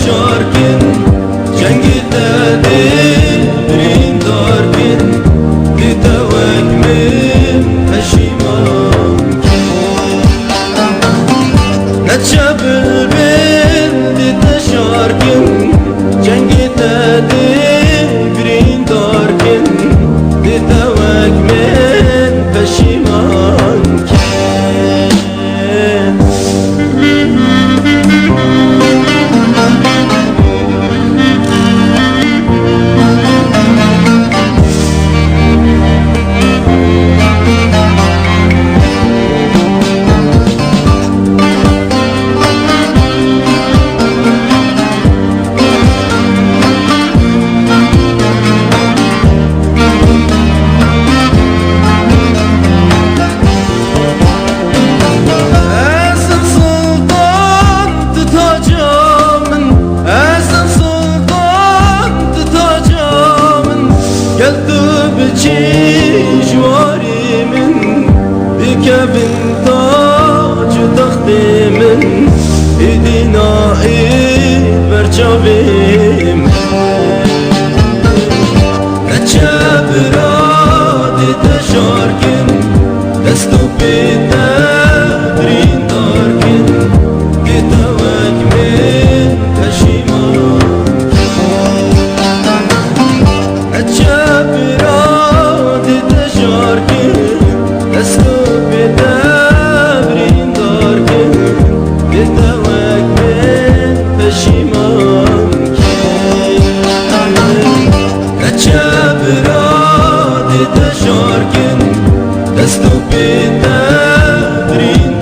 شارکن جنگی دادی برین دارکن دی توک من پشیمان نچه بلبل دی تشارکن جنگی دادی برین دارکن دی توک من پشیمان جواری من بکبن تاج و تخت من ایدینایی برچاوی من نچه برادی تشارکن دستو پیده برین دارکن گیتوک من پشیمان نچه برادی تشارکن دستو پیده برین دارکن گیتوک من پشیمان نچه برادی تشارکن دستو پیده برین